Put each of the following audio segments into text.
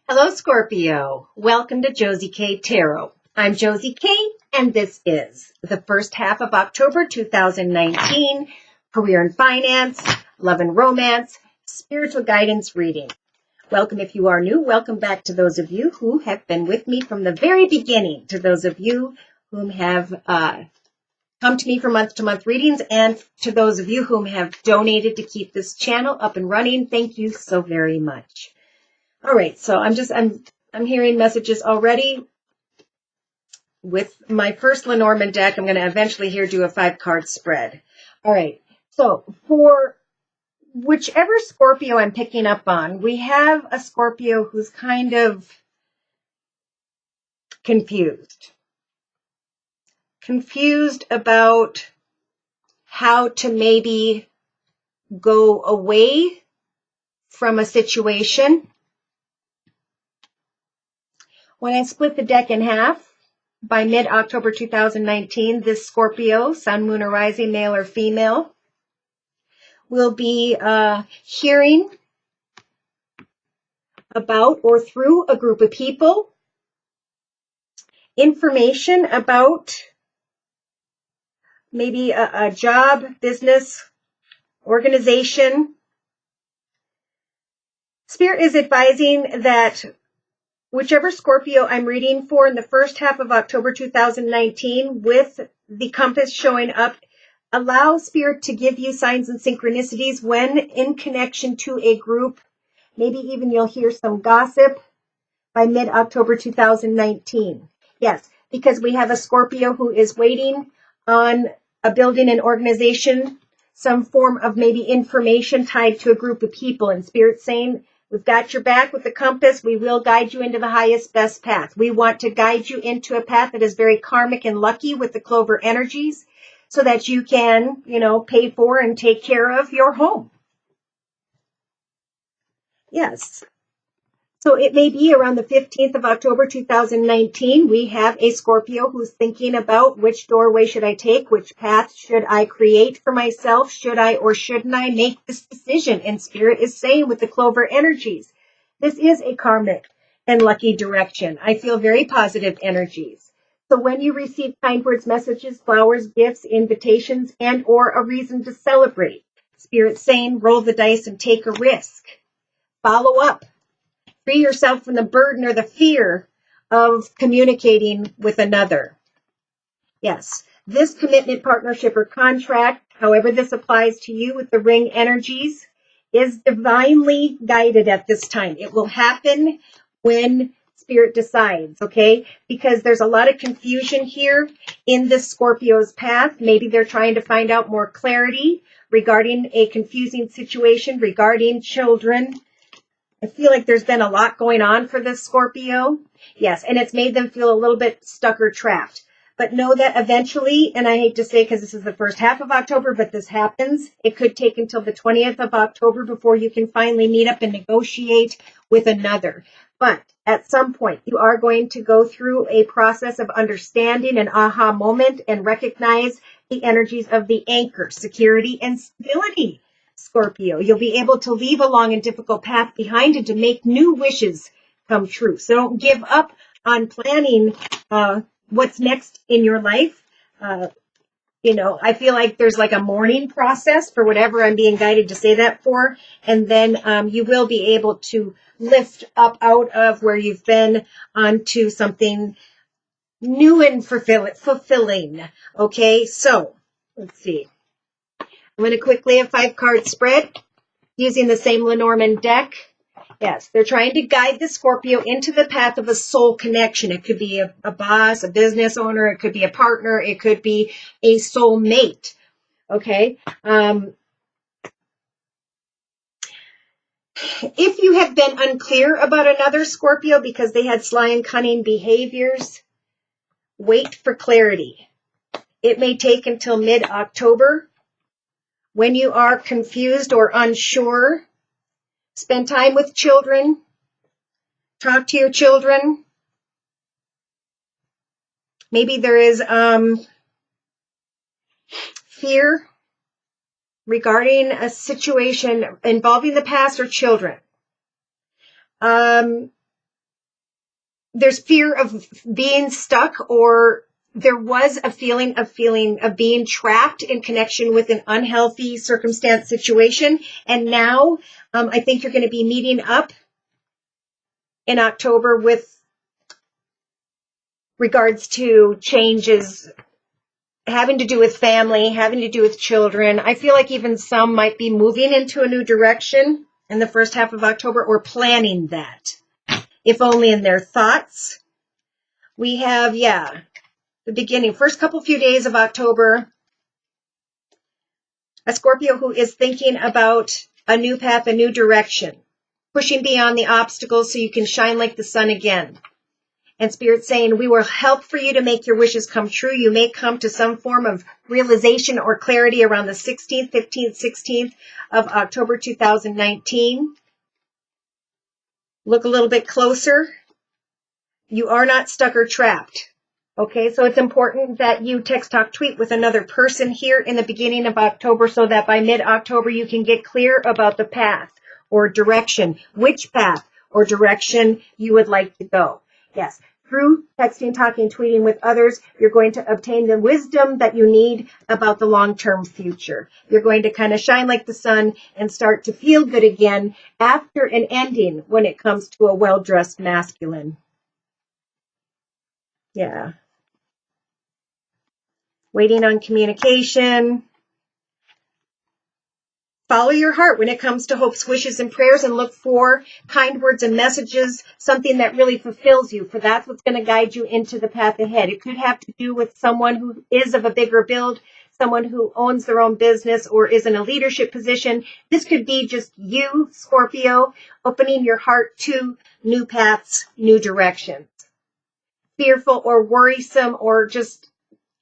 Hello, Scorpio. Welcome to Josie K Tarot. I'm Josie K, and this is the first half of October 2019, career and finance, love and romance, spiritual guidance reading. Welcome if you are new. Welcome back to those of you who have been with me from the very beginning, to those of you whom have come to me for month-to-month readings, and to those of you whom have donated to keep this channel up and running. Thank you so very much. All right, so I'm hearing messages already. With my first Lenormand deck, I'm going to eventually here do a 5-card spread. All right, so for whichever Scorpio I'm picking up on, we have a Scorpio who's kind of confused about how to maybe go away from a situation. When I split the deck in half, by mid-October 2019, this Scorpio, Sun, Moon, or Rising, male or female, will be hearing about or through a group of people information about maybe a job, business, organization. Spirit is advising that whichever Scorpio I'm reading for in the first half of October 2019, with the compass showing up, allow Spirit to give you signs and synchronicities when in connection to a group. Maybe even you'll hear some gossip by mid-October 2019. Yes, because we have a Scorpio who is waiting on a building, an organization, some form of maybe information tied to a group of people. And Spirit saying, we've got your back with the compass. We will guide you into the highest, best path. We want to guide you into a path that is very karmic and lucky with the clover energies so that you can, pay for and take care of your home. Yes. So it may be around the 15th of October 2019, we have a Scorpio who's thinking about which doorway should I take, which path should I create for myself, should I or shouldn't I make this decision? And Spirit is saying with the clover energies, this is a karmic and lucky direction. I feel very positive energies. So when you receive kind words, messages, flowers, gifts, invitations, and or a reason to celebrate, Spirit saying roll the dice and take a risk. Follow up. Free yourself from the burden or the fear of communicating with another. Yes, this commitment, partnership, or contract, however this applies to you with the ring energies, is divinely guided at this time. It will happen when Spirit decides, okay? Because there's a lot of confusion here in this Scorpio's path. Maybe they're trying to find out more clarity regarding a confusing situation regarding children. I feel like there's been a lot going on for this Scorpio. Yes, and it's made them feel a little bit stuck or trapped. But know that eventually, and I hate to say because this is the first half of October, but this happens. It could take until the 20th of October before you can finally meet up and negotiate with another. But at some point, you are going to go through a process of understanding, an aha moment, and recognize the energies of the anchor, security, and stability. Scorpio, you'll be able to leave a long and difficult path behind and to make new wishes come true. So don't give up on planning what's next in your life. I feel like there's like a mourning process for whatever I'm being guided to say that for. And then you will be able to lift up out of where you've been onto something new and fulfilling. Okay, so let's see. I'm going to quickly a 5-card spread using the same Lenormand deck. Yes, they're trying to guide the Scorpio into the path of a soul connection. It could be a boss, a business owner. It could be a partner. It could be a soul mate. Okay. If you have been unclear about another Scorpio because they had sly and cunning behaviors, wait for clarity. It may take until mid-October. When you are confused or unsure, spend time with children. Talk to your children. Maybe there is fear regarding a situation involving the past or children. there's fear of being stuck, or there was a feeling of being trapped in connection with an unhealthy circumstance situation. And now I think you're going to be meeting up in October with regards to changes having to do with family, having to do with children. I feel like even some might be moving into a new direction in the first half of October, or planning that, if only in their thoughts. We have, the beginning, first few days of October, a Scorpio who is thinking about a new path, a new direction, pushing beyond the obstacles so you can shine like the sun again. And Spirit's saying, we will help for you to make your wishes come true. You may come to some form of realization or clarity around the 16th, 15th, 16th of October 2019. Look a little bit closer. You are not stuck or trapped. Okay, so it's important that you text, talk, tweet with another person here in the beginning of October so that by mid-October you can get clear about the path or direction, which path or direction you would like to go. Yes, through texting, talking, tweeting with others, you're going to obtain the wisdom that you need about the long-term future. You're going to kind of shine like the sun and start to feel good again after an ending when it comes to a well-dressed masculine. Yeah. Waiting on communication. Follow your heart when it comes to hopes, wishes, and prayers, and look for kind words and messages, something that really fulfills you, for that's what's going to guide you into the path ahead. It could have to do with someone who is of a bigger build, someone who owns their own business or is in a leadership position. This could be just you, Scorpio, opening your heart to new paths, new directions. Fearful or worrisome or just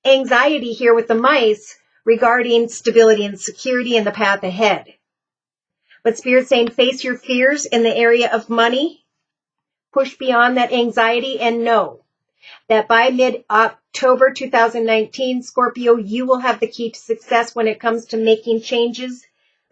anxiety here with the mice regarding stability and security in the path ahead. But Spirit's saying face your fears in the area of money, push beyond that anxiety, and know that by mid-October 2019, Scorpio, you will have the key to success when it comes to making changes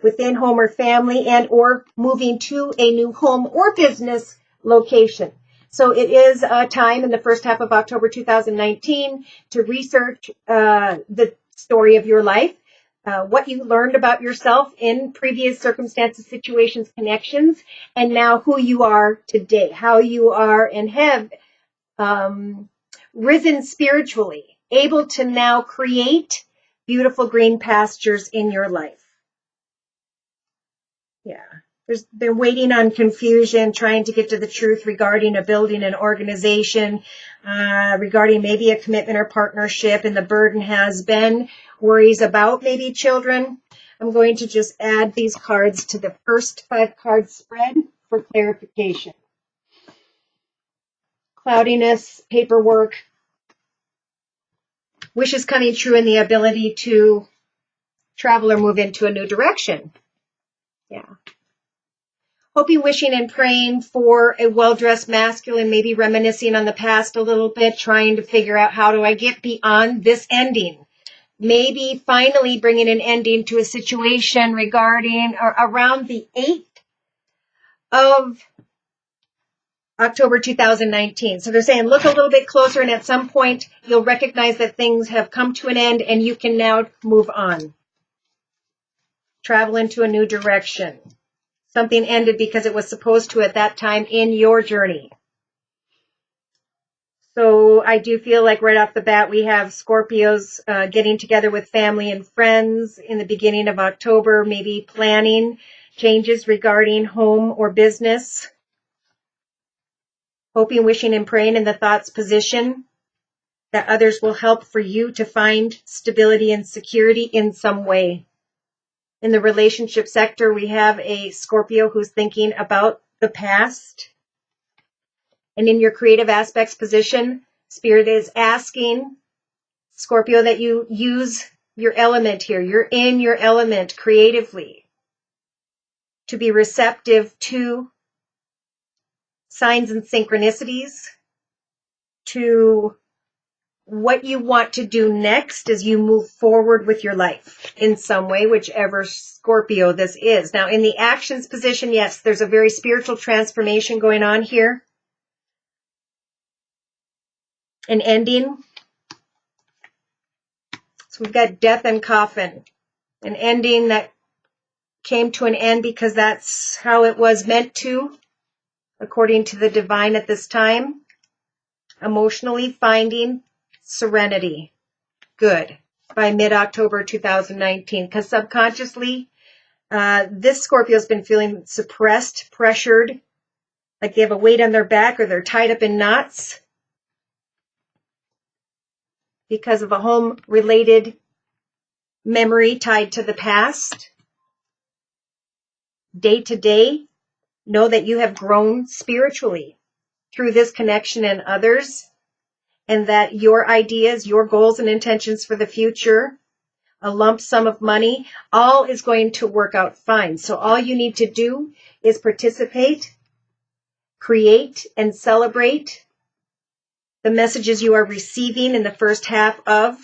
within home or family and or moving to a new home or business location. So it is a time in the first half of October 2019 to research the story of your life, what you learned about yourself in previous circumstances, situations, connections, and now who you are today, how you are and have risen spiritually, able to now create beautiful green pastures in your life. Yeah. There's been waiting on confusion, trying to get to the truth regarding a building, an organization, regarding maybe a commitment or partnership, and the burden has been worries about maybe children. I'm going to just add these cards to the first 5 card spread for clarification. Cloudiness, paperwork, wishes coming true, and the ability to travel or move into a new direction. Yeah. Hoping, wishing, and praying for a well-dressed masculine, maybe reminiscing on the past a little bit, trying to figure out how do I get beyond this ending. Maybe finally bringing an ending to a situation regarding or around the 8th of October 2019. So they're saying look a little bit closer, and at some point you'll recognize that things have come to an end and you can now move on. Travel into a new direction. Something ended because it was supposed to at that time in your journey. So I do feel like right off the bat we have Scorpios getting together with family and friends in the beginning of October, maybe planning changes regarding home or business. Hoping, wishing, and praying in the thoughts position that others will help for you to find stability and security in some way. In the relationship sector, we have a Scorpio who's thinking about the past. And in your creative aspects position, Spirit is asking, Scorpio, that you use your element here. You're in your element creatively to be receptive to signs and synchronicities, to what you want to do next as you move forward with your life in some way, whichever Scorpio this is. Now, in the actions position, yes, there's a very spiritual transformation going on here. an ending. So we've got death and coffin, an ending that came to an end because that's how it was meant to, according to the divine at this time. Emotionally finding serenity. Good. By mid-October 2019. Because subconsciously, this Scorpio's been feeling suppressed, pressured, like they have a weight on their back or they're tied up in knots because of a home-related memory tied to the past. Day to day, know that you have grown spiritually through this connection and others, and that your ideas, your goals and intentions for the future, a lump sum of money, all is going to work out fine. So all you need to do is participate, create, and celebrate the messages you are receiving in the first half of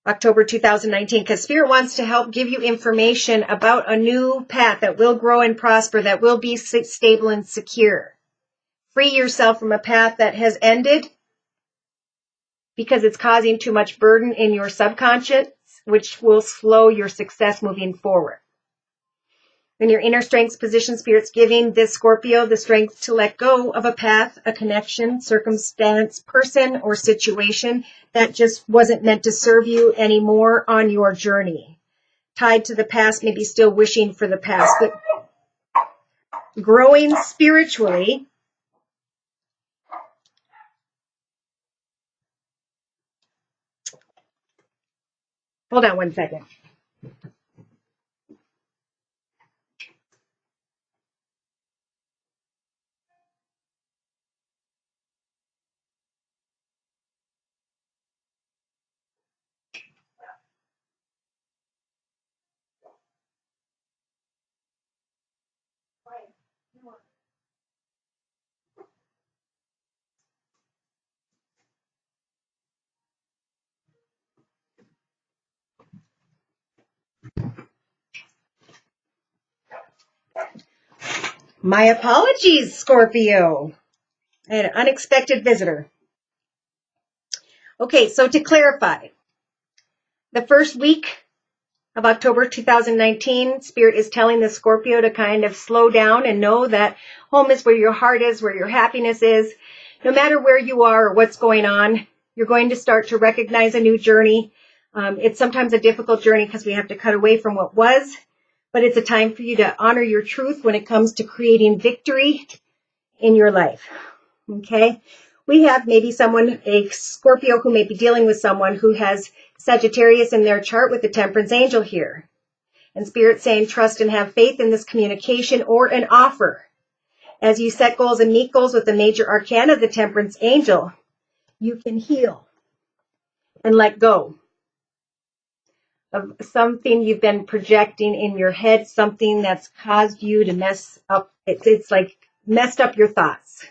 October 2019, because Spirit wants to help give you information about a new path that will grow and prosper, that will be stable and secure. Free yourself from a path that has ended because it's causing too much burden in your subconscious, which will slow your success moving forward. In your inner strengths position, Spirit's giving this Scorpio the strength to let go of a path, a connection, circumstance, person, or situation that just wasn't meant to serve you anymore on your journey. Tied to the past, maybe still wishing for the past, but growing spiritually. Hold on one second. My apologies, Scorpio. I had an unexpected visitor. Okay, so to clarify, the first week of October 2019, Spirit is telling the Scorpio to kind of slow down and know that home is where your heart is, where your happiness is. No matter where you are or what's going on, you're going to start to recognize a new journey. It's sometimes a difficult journey because we have to cut away from what was, but it's a time for you to honor your truth when it comes to creating victory in your life. Okay? We have maybe someone, a Scorpio, who may be dealing with someone who has Sagittarius in their chart with the Temperance Angel here. And Spirit saying trust and have faith in this communication or an offer. As you set goals and meet goals with the major arcana, the Temperance Angel, you can heal and let go of something you've been projecting in your head, something that's caused you to mess up. It's like messed up your thoughts.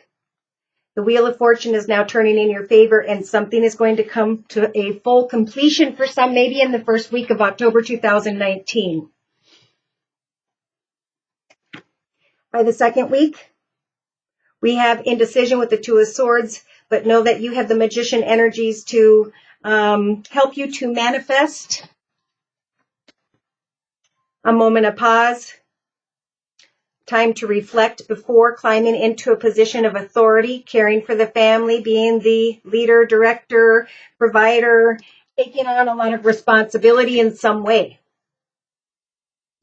The Wheel of Fortune is now turning in your favor, and something is going to come to a full completion for some, maybe in the first week of October 2019. By the second week, we have indecision with the Two of Swords, but know that you have the Magician energies to help you to manifest a moment of pause, time to reflect before climbing into a position of authority, caring for the family, being the leader, director, provider, taking on a lot of responsibility in some way.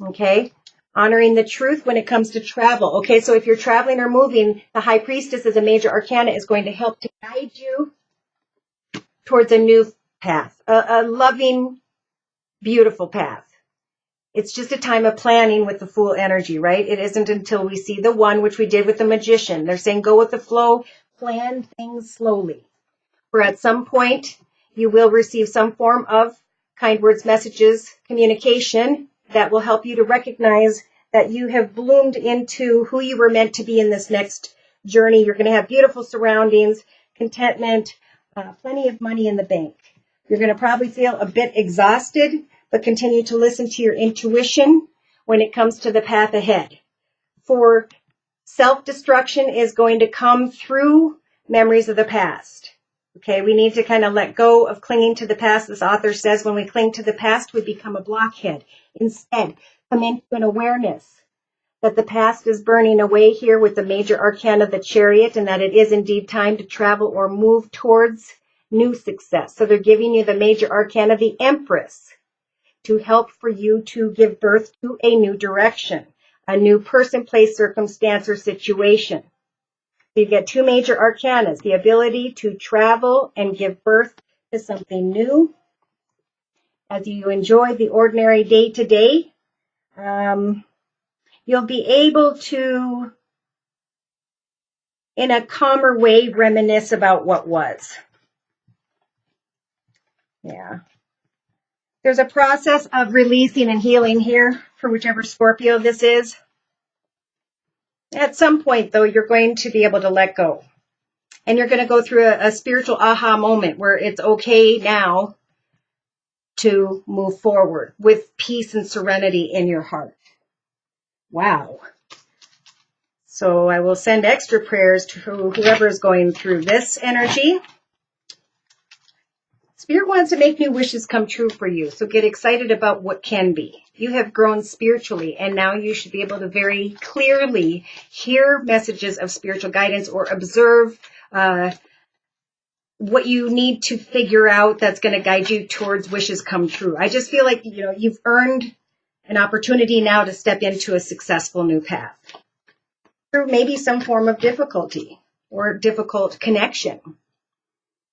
Okay? Honoring the truth when it comes to travel. Okay, so if you're traveling or moving, the High Priestess as a major arcana is going to help to guide you towards a new path, a loving, beautiful path. It's just a time of planning with the Fool energy, right? It isn't until we see the one, which we did with the Magician. They're saying go with the flow, plan things slowly. For at some point, you will receive some form of kind words, messages, communication that will help you to recognize that you have bloomed into who you were meant to be in this next journey. You're going to have beautiful surroundings, contentment, plenty of money in the bank. You're going to probably feel a bit exhausted, but continue to listen to your intuition when it comes to the path ahead. For Self-destruction is going to come through memories of the past. Okay, we need to kind of let go of clinging to the past. This author says when we cling to the past, we become a blockhead. Instead, come into an awareness that the past is burning away here with the major arcana of the Chariot, and that it is indeed time to travel or move towards new success. So they're giving you the major arcana, the Empress, to help for you to give birth to a new direction, a new person, place, circumstance, or situation. So you get two major arcanas, the ability to travel and give birth to something new. As you enjoy the ordinary day-to-day, you'll be able to, in a calmer way, reminisce about what was. Yeah. There's a process of releasing and healing here for whichever Scorpio this is. At some point, though, you're going to be able to let go. And you're going to go through a spiritual aha moment where it's okay now to move forward with peace and serenity in your heart. Wow. So I will send extra prayers to whoever is going through this energy. Spirit wants to make new wishes come true for you, so get excited about what can be. You have grown spiritually, and now you should be able to very clearly hear messages of spiritual guidance or observe what you need to figure out that's going to guide you towards wishes come true. I just feel like, you've earned an opportunity now to step into a successful new path. Through maybe some form of difficulty or difficult connection.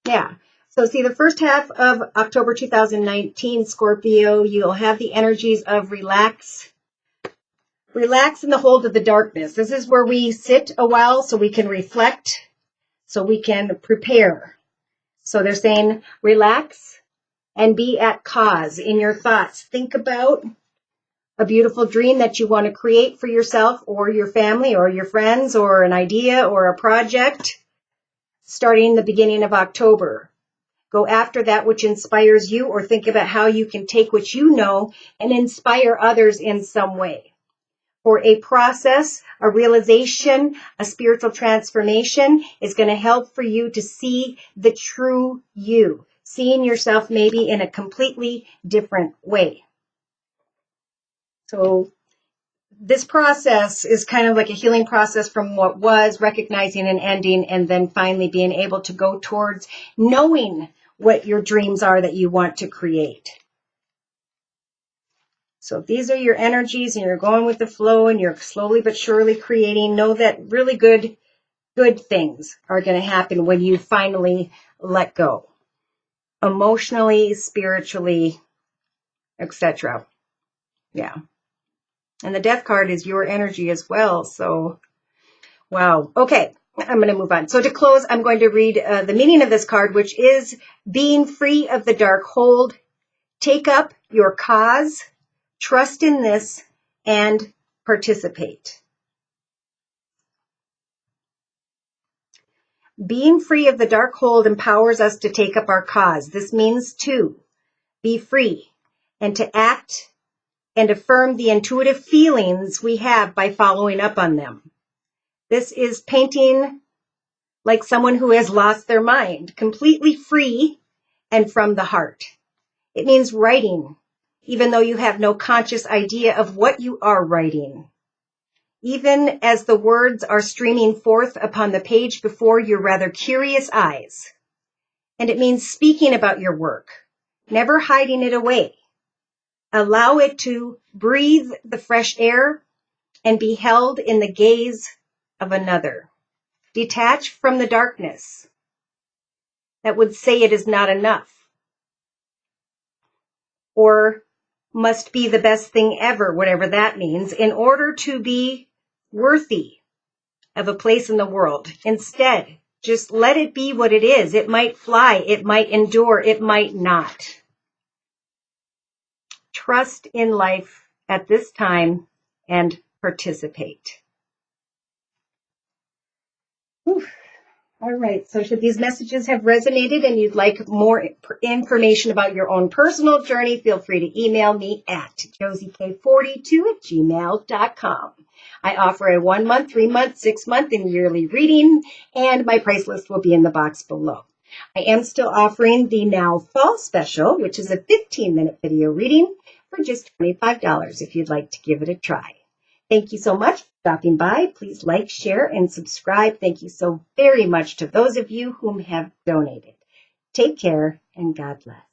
Yeah. So see, the first half of October 2019, Scorpio, you'll have the energies of relax. Relax in the hold of the darkness. This is where we sit a while so we can reflect, so we can prepare. So they're saying relax and be at cause in your thoughts. Think about a beautiful dream that you want to create for yourself or your family or your friends, or an idea or a project starting the beginning of October. Go after that which inspires you, or think about how you can take what you know and inspire others in some way. For a process, a realization, a spiritual transformation is going to help for you to see the true you, seeing yourself maybe in a completely different way. So this process is kind of like a healing process from what was, recognizing and ending, and then finally being able to go towards knowing what your dreams are that you want to create. So if these are your energies and you're going with the flow and you're slowly but surely creating, know that really good things are going to happen when you finally let go. Emotionally, spiritually, etc. Yeah. And the Death card is your energy as well. So, wow. Okay, I'm going to move on. So to close, I'm going to read the meaning of this card, which is being free of the dark hold. Take up your cause, trust in this, and participate. Being free of the dark hold empowers us to take up our cause. This means to be free and to act and affirm the intuitive feelings we have by following up on them. This is painting like someone who has lost their mind, completely free and from the heart. It means writing, even though you have no conscious idea of what you are writing. Even as the words are streaming forth upon the page before your rather curious eyes. And it means speaking about your work, never hiding it away. Allow it to breathe the fresh air and be held in the gaze of another. Detach from the darkness that would say it is not enough or must be the best thing ever, whatever that means, in order to be worthy of a place in the world. Instead, just let it be what it is. It might fly, it might endure, it might not. Trust in life at this time and participate. Whew. All right. So should these messages have resonated and you'd like more information about your own personal journey, feel free to email me at josieK42@gmail.com. I offer a 1 month, 3 month, 6 month, and yearly reading, and my price list will be in the box below. I am still offering the Now Fall Special, which is a 15-minute video reading for just $25 if you'd like to give it a try. Thank you so much for stopping by. Please like, share, and subscribe. Thank you so very much to those of you whom have donated. Take care and God bless.